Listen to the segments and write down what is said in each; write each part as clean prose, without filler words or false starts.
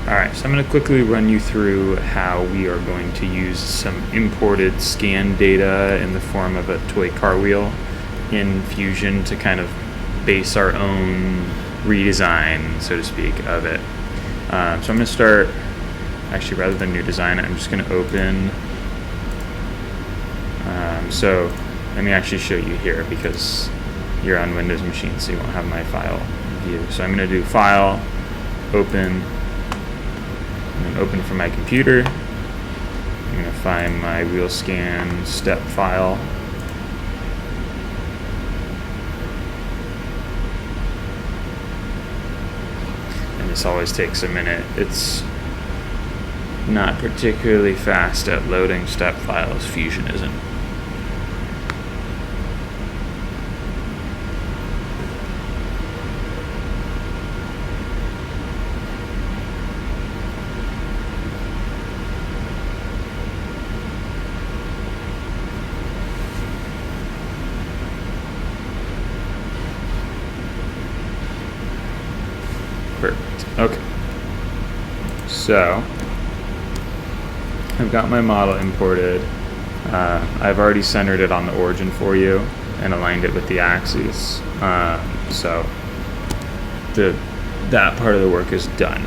Alright, so I'm going to quickly run you through how we are going to use some imported scan data in the form of a toy car wheel in Fusion to kind of base our own redesign, so to speak, of it. So I'm going to start, actually rather than new design, I'm just going to open, so let me actually show you here because you're on Windows machine, so you won't have my file view. So I'm going to do File, Open, and then open from my computer. I'm going to find my wheel scan step file. And this always takes a minute. It's not particularly fast at loading step files. Fusion isn't. Perfect. Okay. So I've got my model imported. I've already centered it on the origin for you and aligned it with the axes. So that part of the work is done.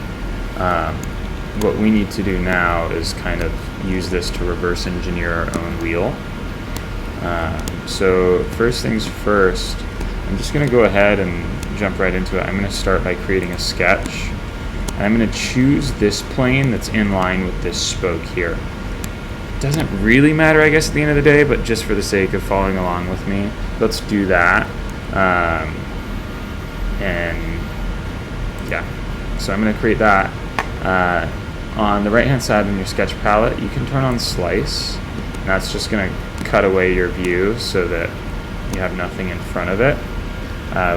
What we need to do now is kind of use this to reverse engineer our own wheel. So first things first, I'm just going to go ahead and jump right into it. I'm going to start by creating a sketch. And I'm going to choose this plane that's in line with this spoke here. It doesn't really matter, I guess, at the end of the day, but just for the sake of following along with me, let's do that. And yeah, so I'm going to create that. On the right-hand side in your sketch palette, you can turn on Slice. And that's just going to cut away your view so that you have nothing in front of it,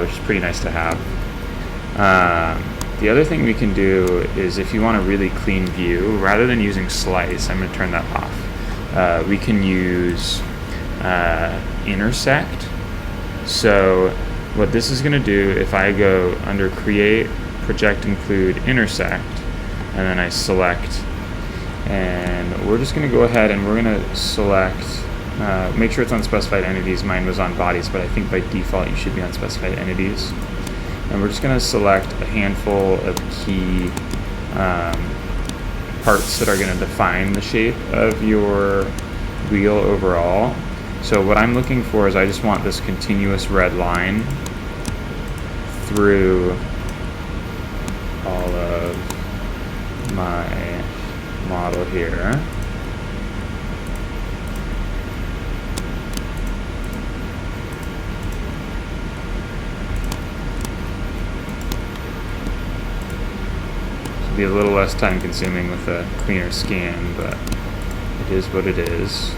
which is pretty nice to have. The other thing we can do is if you want a really clean view, rather than using Slice, I'm going to turn that off. We can use Intersect. So what this is going to do, if I go under Create, Project Include, Intersect, and then I select, and we're just going to go ahead and we're going to select, make sure it's on specified entities. Mine was on bodies, but I think by default you should be on specified entities. And we're just going to select a handful of key parts that are going to define the shape of your wheel overall. So what I'm looking for is I just want this continuous red line through all of my model here. Be a little less time consuming with a cleaner scan, but it is what it is.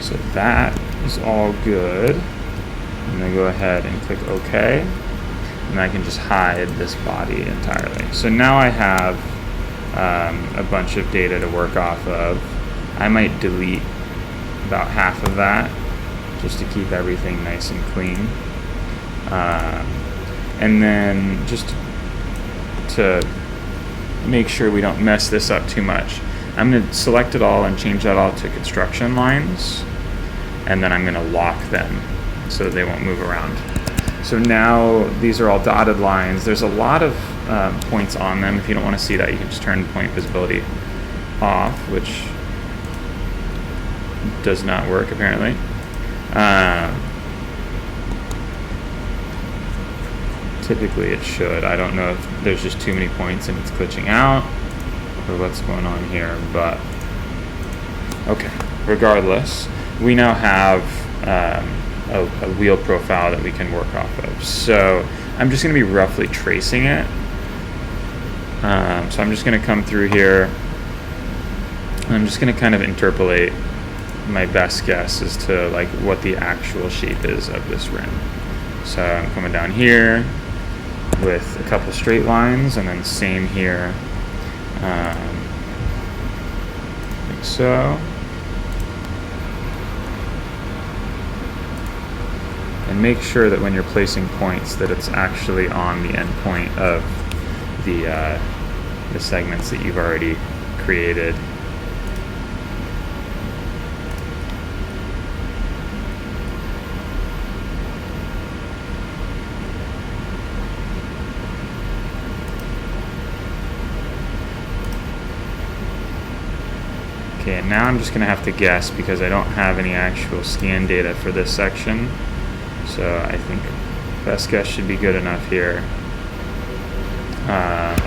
So that is all good. I'm going to go ahead and click OK. And I can just hide this body entirely. So now I have a bunch of data to work off of. I might delete about half of that just to keep everything nice and clean. And then just to make sure we don't mess this up too much, I'm going to select it all and change that all to construction lines. And then I'm going to lock them so they won't move around. So now these are all dotted lines. There's a lot of points on them. If you don't want to see that, you can just turn point visibility off, which does not work apparently. Typically it should. I don't know if there's just too many points and it's glitching out or what's going on here, but okay, regardless. We now have a wheel profile that we can work off of. So I'm just going to be roughly tracing it. So I'm just going to come through here And I'm just going to kind of interpolate my best guess as to like what the actual shape is of this rim. So I'm coming down here with a couple straight lines, and then same here, like so. And make sure that when you're placing points that it's actually on the end point of the segments that you've already created. Okay, and now I'm just going to have to guess because I don't have any actual scan data for this section. So I think best guess should be good enough here.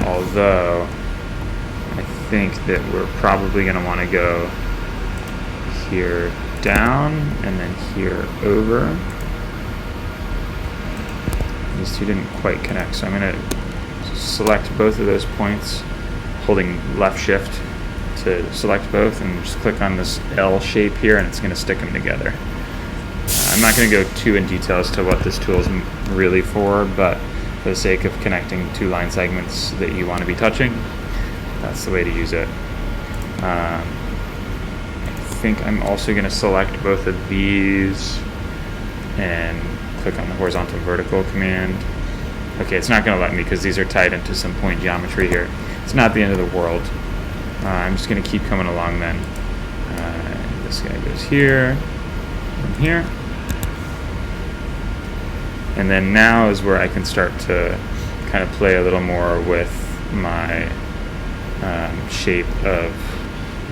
Although I think that we're probably going to want to go here down and then here over. These two didn't quite connect, so I'm going to select both of those points, holding left shift to select both, and just click on this L shape here, and it's going to stick them together. I'm not going to go too in detail as to what this tool is really for, but for the sake of connecting two line segments that you want to be touching, that's the way to use it. I think I'm also going to select both of these and click on the horizontal vertical command. Okay, it's not going to let me because these are tied into some point geometry here. It's not the end of the world. I'm just going to keep coming along then. This guy goes here and here. And then now is where I can start to kind of play a little more with my shape of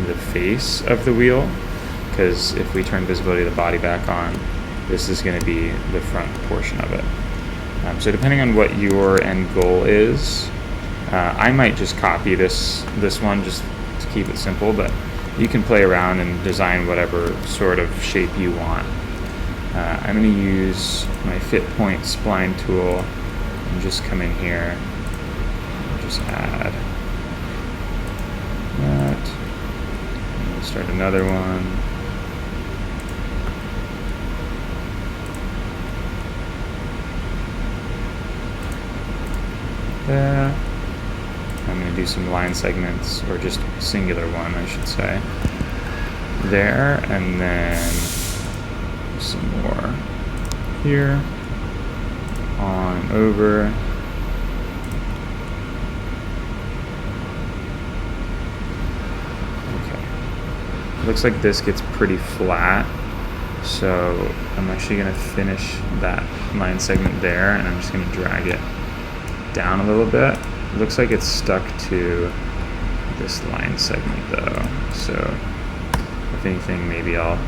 the face of the wheel. Because if we turn visibility of the body back on, this is going to be the front portion of it. So depending on what your end goal is, I might just copy this one just to keep it simple, but you can play around and design whatever sort of shape you want. I'm going to use my fit point spline tool and just come in here and just add that. And we'll start another one. There. I'm going to do some line segments, or just singular one, I should say. There, and then some more here, on over. Okay. Looks like this gets pretty flat, so I'm actually going to finish that line segment there, and I'm just going to drag it down a little bit. It looks like it's stuck to this line segment though, so if anything, maybe I'll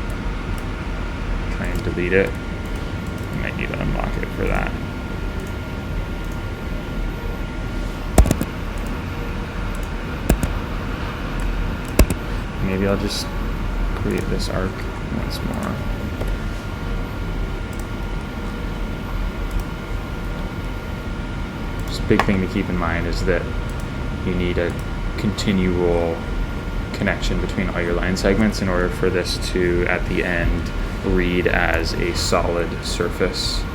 try and delete it. I might need to unlock it for that. Maybe I'll just create this arc once more. Big thing to keep in mind is that you need a continual connection between all your line segments in order for this to, at the end, read as a solid surface. So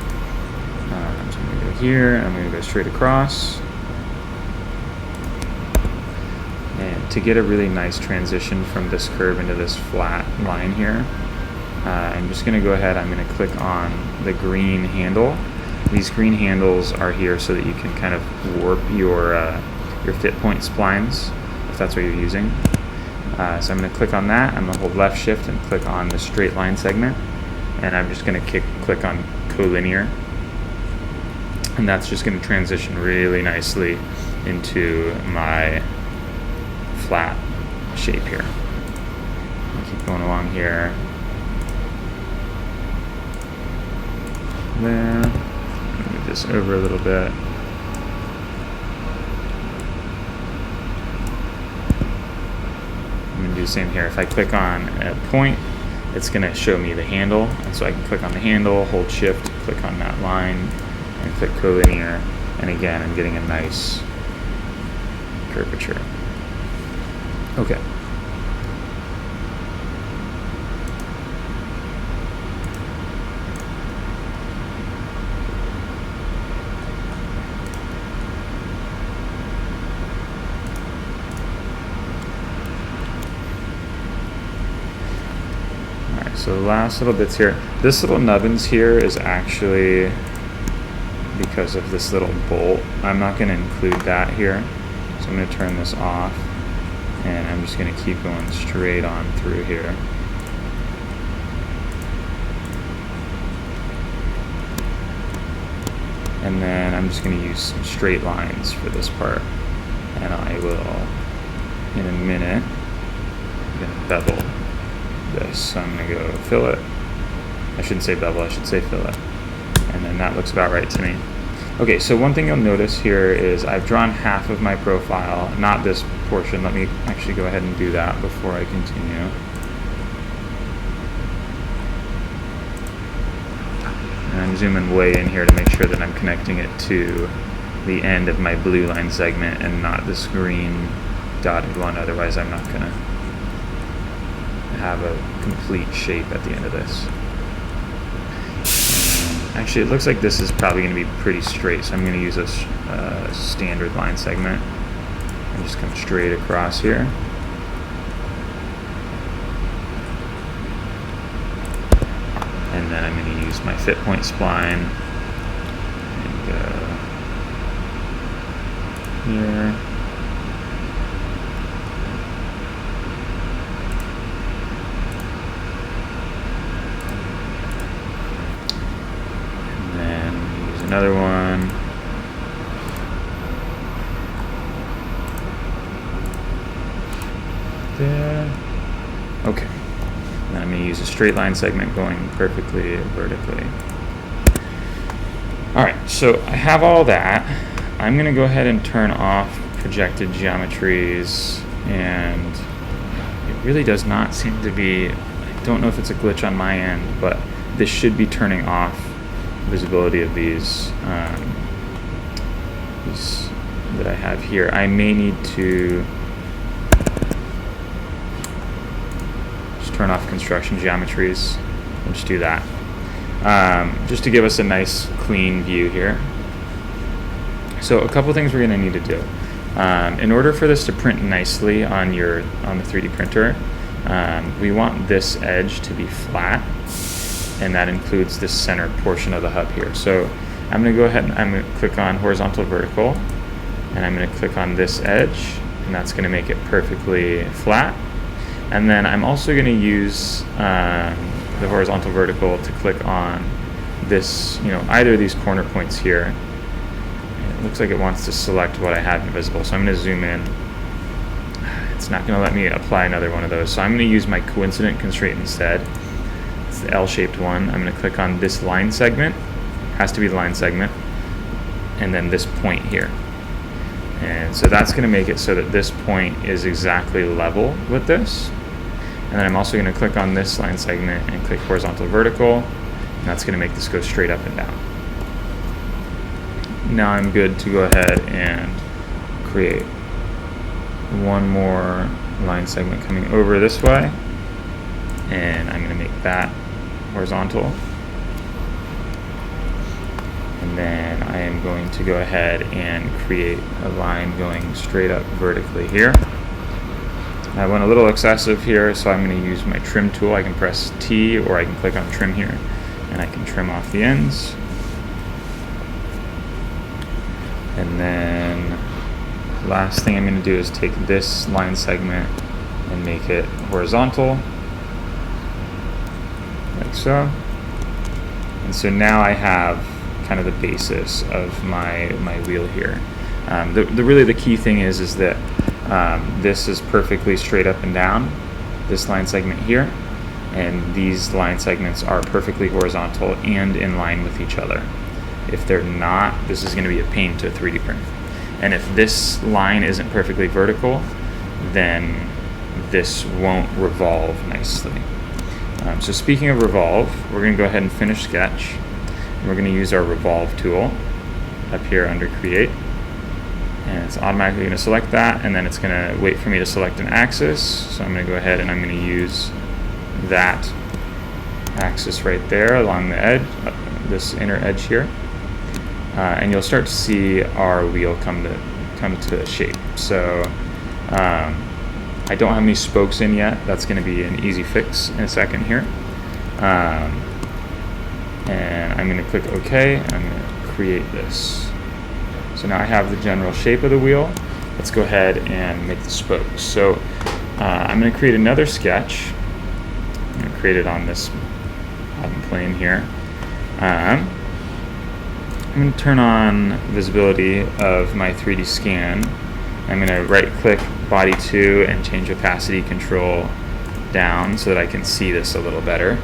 I'm going to go here, I'm going to go straight across. And to get a really nice transition from this curve into this flat line here, I'm just going to go ahead, I'm going to click on the green handle. These green handles are here so that you can kind of warp your fit point splines, if that's what you're using. So I'm going to click on that. I'm going to hold left shift and click on the straight line segment. And I'm just going to click on collinear. And that's just going to transition really nicely into my flat shape here. I'll keep going along here. There. Move this over a little bit. I'm going to do the same here. If I click on a point, it's going to show me the handle. And so I can click on the handle, hold shift, click on that line, and click collinear. And again, I'm getting a nice curvature. Okay. So the last little bits here, this little nubbins here is actually because of this little bolt. I'm not going to include that here, so I'm going to turn this off, and I'm just going to keep going straight on through here. And then I'm just going to use some straight lines for this part, and I will, in a minute, I'm going to bevel this. So I'm going to go fillet. I shouldn't say bevel, I should say fillet. And then that looks about right to me. Okay, so one thing you'll notice here is I've drawn half of my profile, not this portion. Let me actually go ahead and do that before I continue. And I'm zooming way in here to make sure that I'm connecting it to the end of my blue line segment and not this green dotted one. Otherwise, I'm not going to have a complete shape at the end of this. Actually, it looks like this is probably going to be pretty straight, so I'm going to use a standard line segment and just come straight across here. And then I'm going to use my fit point spline and go here. And then use another one. There. Okay. And I'm going to use a straight line segment going perfectly vertically. Alright, so I have all that. I'm going to go ahead and turn off projected geometries, and it really does not seem to be, I don't know if it's a glitch on my end, but this should be turning off visibility of these that I have here. I may need to turn off construction geometries. We'll just do that. Just to give us a nice clean view here. So a couple things we're going to need to do. In order for this to print nicely on the 3D printer, we want this edge to be flat, and that includes this center portion of the hub here. So I'm going to go ahead and I'm going to click on horizontal vertical, and I'm going to click on this edge, and that's going to make it perfectly flat. And then I'm also going to use the horizontal vertical to click on this, either of these corner points here. It looks like it wants to select what I have invisible, so I'm going to zoom in. It's not going to let me apply another one of those, so I'm going to use my coincident constraint instead. It's the L-shaped one. I'm going to click on this line segment, has to be the line segment, and then this point here. And so that's going to make it so that this point is exactly level with this. And then I'm also going to click on this line segment and click horizontal vertical, and that's going to make this go straight up and down. Now I'm good to go ahead and create one more line segment coming over this way, and I'm going to make that horizontal. And then I am going to go ahead and create a line going straight up vertically here. I went a little excessive here, so I'm going to use my trim tool. I can press T, or I can click on trim here, and I can trim off the ends. And then last thing I'm going to do is take this line segment and make it horizontal, like so. And so now I have kind of the basis of my wheel here. Really the key thing is that this is perfectly straight up and down, this line segment here, and these line segments are perfectly horizontal and in line with each other. If they're not, this is going to be a pain to 3D print. And if this line isn't perfectly vertical, then this won't revolve nicely. So speaking of revolve, we're going to go ahead and finish sketch. We're going to use our revolve tool up here under create, and it's automatically going to select that, and then it's going to wait for me to select an axis. So I'm going to go ahead and I'm going to use that axis right there along the edge, this inner edge here, and you'll start to see our wheel come to shape. So I don't have any spokes in yet. That's going to be an easy fix in a second here. And I'm going to click OK, and I'm going to create this. So now I have the general shape of the wheel. Let's go ahead and make the spokes. So I'm going to create another sketch. I'm going to create it on this bottom plane here. I'm going to turn on visibility of my 3D scan. I'm going to right click body 2 and change opacity control down so that I can see this a little better.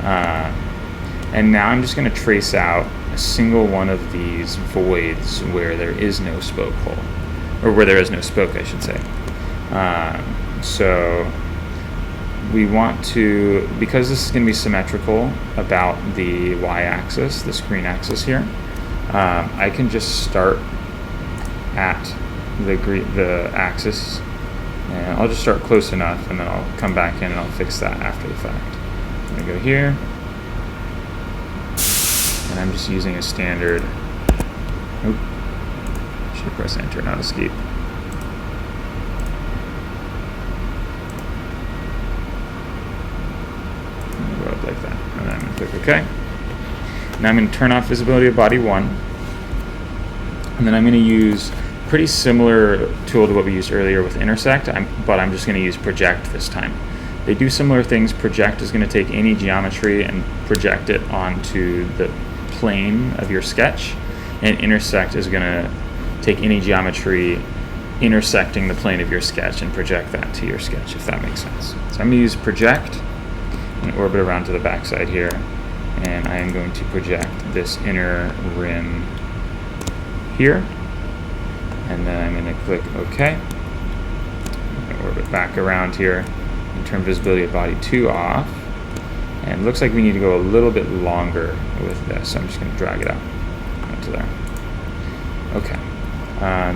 And now I'm just going to trace out a single one of these voids where there is no spoke hole, or where there is no spoke, I should say. So we want to, because this is going to be symmetrical about the y-axis, the screen axis here, I can just start at the axis, and I'll just start close enough, and then I'll come back in and I'll fix that after the fact. I'm going to go here, and I'm just using a standard, should press enter, not escape. Go up like that, and then I'm going to click OK. Now I'm going to turn off visibility of body 1, and then I'm going to use a pretty similar tool to what we used earlier with intersect, but I'm just going to use project this time. They do similar things. Project is going to take any geometry and project it onto the plane of your sketch, and intersect is going to take any geometry intersecting the plane of your sketch and project that to your sketch, if that makes sense. So I'm going to use project and orbit around to the backside here, and I am going to project this inner rim here, and then I'm going to click OK. I'm going to orbit back around here and turn visibility of body 2 off. And it looks like we need to go a little bit longer with this, so I'm just going to drag it out to there. Okay.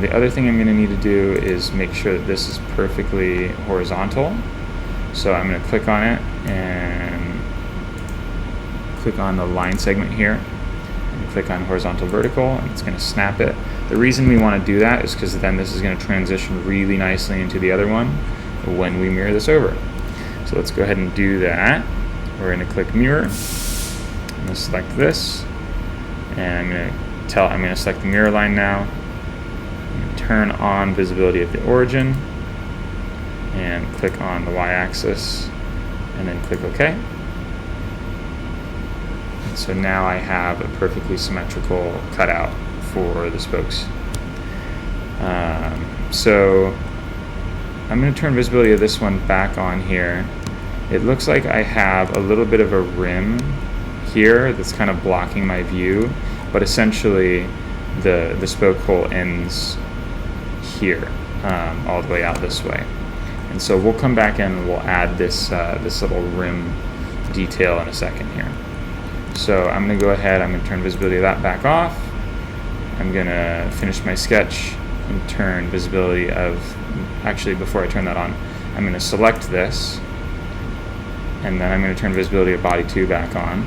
The other thing I'm going to need to do is make sure that this is perfectly horizontal. So I'm going to click on it and click on the line segment here, and click on horizontal vertical, and it's going to snap it. The reason we want to do that is because then this is going to transition really nicely into the other one when we mirror this over. So let's go ahead and do that. We're going to click mirror. I'm going to select this, and I'm going to select the mirror line now. I'm going to turn on visibility of the origin, and click on the y-axis, and then click OK. And so now I have a perfectly symmetrical cutout for the spokes. So I'm going to turn visibility of this one back on here. It looks like I have a little bit of a rim here that's kind of blocking my view, but essentially the spoke hole ends here, all the way out this way. And so we'll come back in and we'll add this little rim detail in a second here. So I'm going to go ahead, I'm going to turn visibility of that back off. I'm going to finish my sketch and turn visibility of, actually before I turn that on, I'm going to select this, and then I'm going to turn visibility of body 2 back on.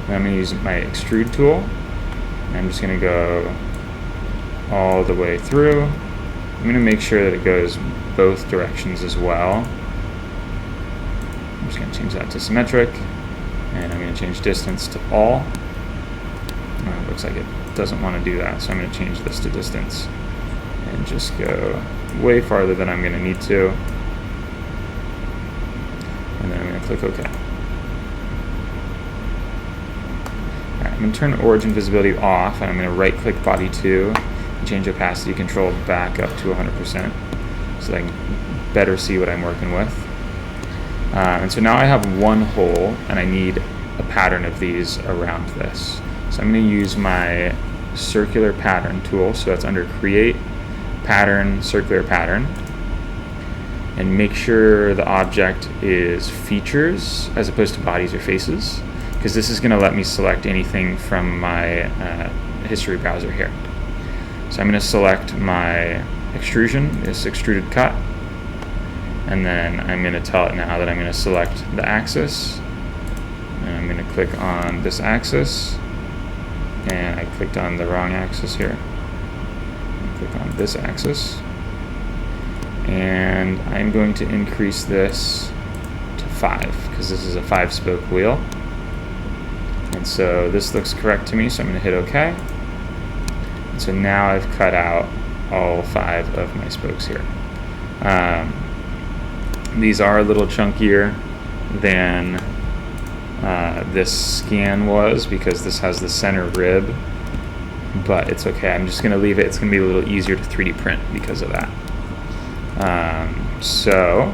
Then I'm going to use my extrude tool, and I'm just going to go all the way through. I'm going to make sure that it goes both directions as well. I'm just going to change that to symmetric, and I'm going to change distance to all. It looks like it doesn't want to do that, so I'm going to change this to distance and just go way farther than I'm going to need to. And then I'm going to click OK. Alright, I'm going to turn origin visibility off, and I'm going to right click body 2 and change opacity control back up to 100% so that I can better see what I'm working with. And so now I have one hole, and I need a pattern of these around this. So I'm going to use my circular pattern tool, so that's under create, pattern, circular pattern, and make sure the object is features as opposed to bodies or faces, because this is going to let me select anything from my history browser here. So I'm going to select my extrusion, this extruded cut, and then I'm going to tell it now that I'm going to select the axis, and I'm going to click on this axis, and I clicked on the wrong axis here. Click on this axis, and I'm going to increase this to 5, because this is a 5-spoke wheel. And so this looks correct to me, so I'm going to hit OK. And so now I've cut out all 5 of my spokes here. These are a little chunkier than this scan was, because this has the center rib, but it's okay. I'm just going to leave it. It's going to be a little easier to 3D print because of that. So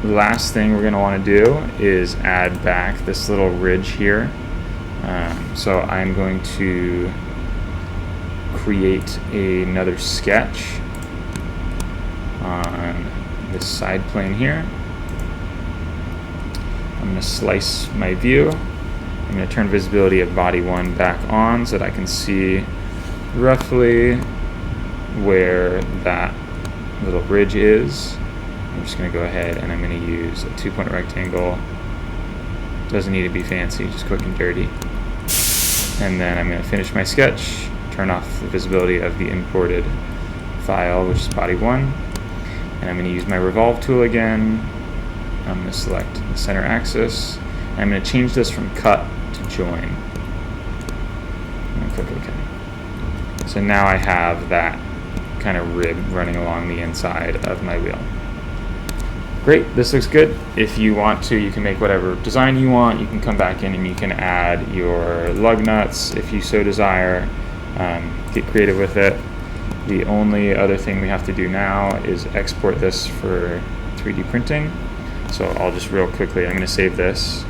the last thing we're going to want to do is add back this little ridge here. So I'm going to create another sketch on this side plane here. I'm going to slice my view. I'm going to turn visibility of body 1 back on so that I can see roughly where that little ridge is. I'm just going to go ahead and I'm going to use a 2-point rectangle. Doesn't need to be fancy, just quick and dirty. And then I'm going to finish my sketch, turn off the visibility of the imported file, which is body 1. And I'm going to use my revolve tool again. I'm going to select the center axis. And I'm going to change this from cut to join. And click OK. So now I have that kind of rib running along the inside of my wheel. Great, this looks good. If you want to, you can make whatever design you want. You can come back in and you can add your lug nuts if you so desire. Get creative with it. The only other thing we have to do now is export this for 3D printing. So I'll just real quickly, I'm going to save this.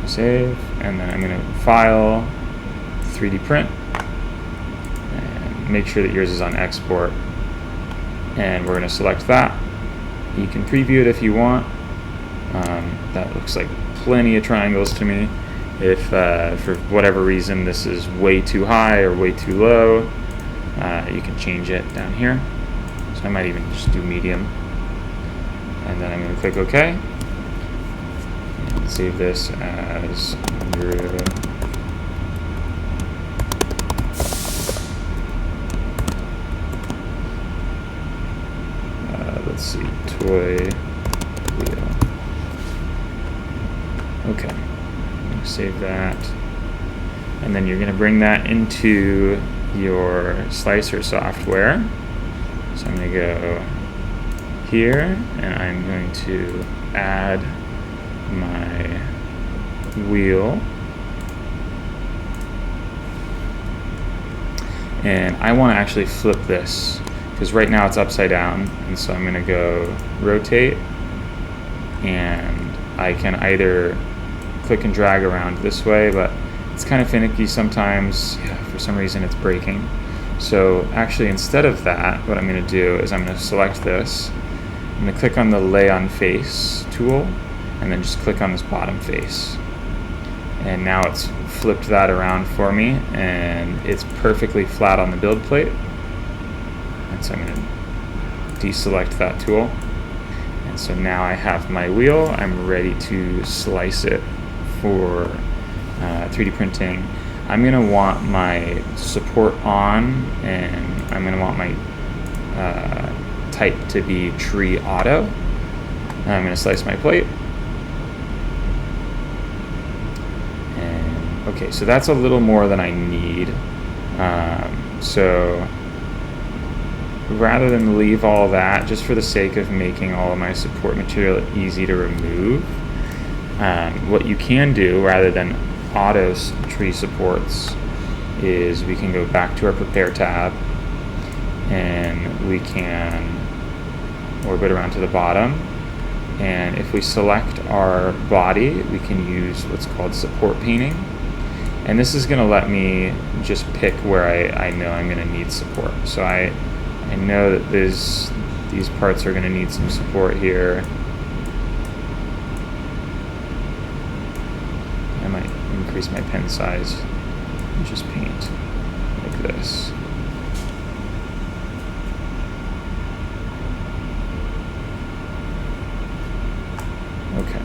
Save, and then I'm going to file, 3D print, and make sure that yours is on export. And we're going to select that. You can preview it if you want. That looks like plenty of triangles to me. If for whatever reason this is way too high or way too low, you can change it down here. So I might even just do medium. And then I'm going to click OK. And save this as let's see, toy wheel. Okay. Save that, and then you're going to bring that into your slicer software. So I'm going to go here and I'm going to add my wheel, and I want to actually flip this because right now it's upside down, and so I'm going to go rotate, and I can either click and drag around this way, but it's kind of finicky sometimes. Yeah, for some reason it's breaking. So actually, instead of that, what I'm going to do is I'm going to select this. I'm going to click on the lay on face tool and then just click on this bottom face. And now it's flipped that around for me, and it's perfectly flat on the build plate. And so I'm going to deselect that tool. And so now I have my wheel. I'm ready to slice it for 3D printing. I'm going to want my support on, and I'm going to want my type to be tree auto. And I'm going to slice my plate. And okay, so that's a little more than I need. So rather than leave all that, just for the sake of making all of my support material easy to remove, what you can do rather than auto tree supports is we can go back to our prepare tab and we can orbit around to the bottom, and if we select our body we can use what's called support painting, and this is going to let me just pick where I know I'm going to need support. So I know that these parts are going to need some support here. I might increase my pen size and just paint like this. Okay.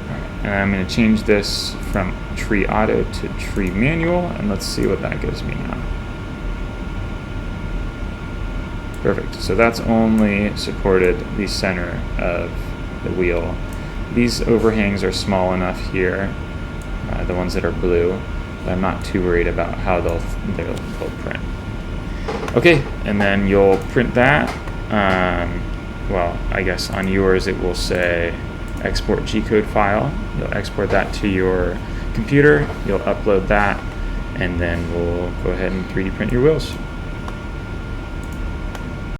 Alright. And I'm going to change this from tree auto to tree manual, and let's see what that gives me now. Perfect. So that's only supported the center of the wheel. These overhangs are small enough here, the ones that are blue, but I'm not too worried about how they'll print. Okay, and then you'll print that. Well, I guess on yours it will say export G-code file. You'll export that to your computer, you'll upload that, and then we'll go ahead and 3D print your wheels.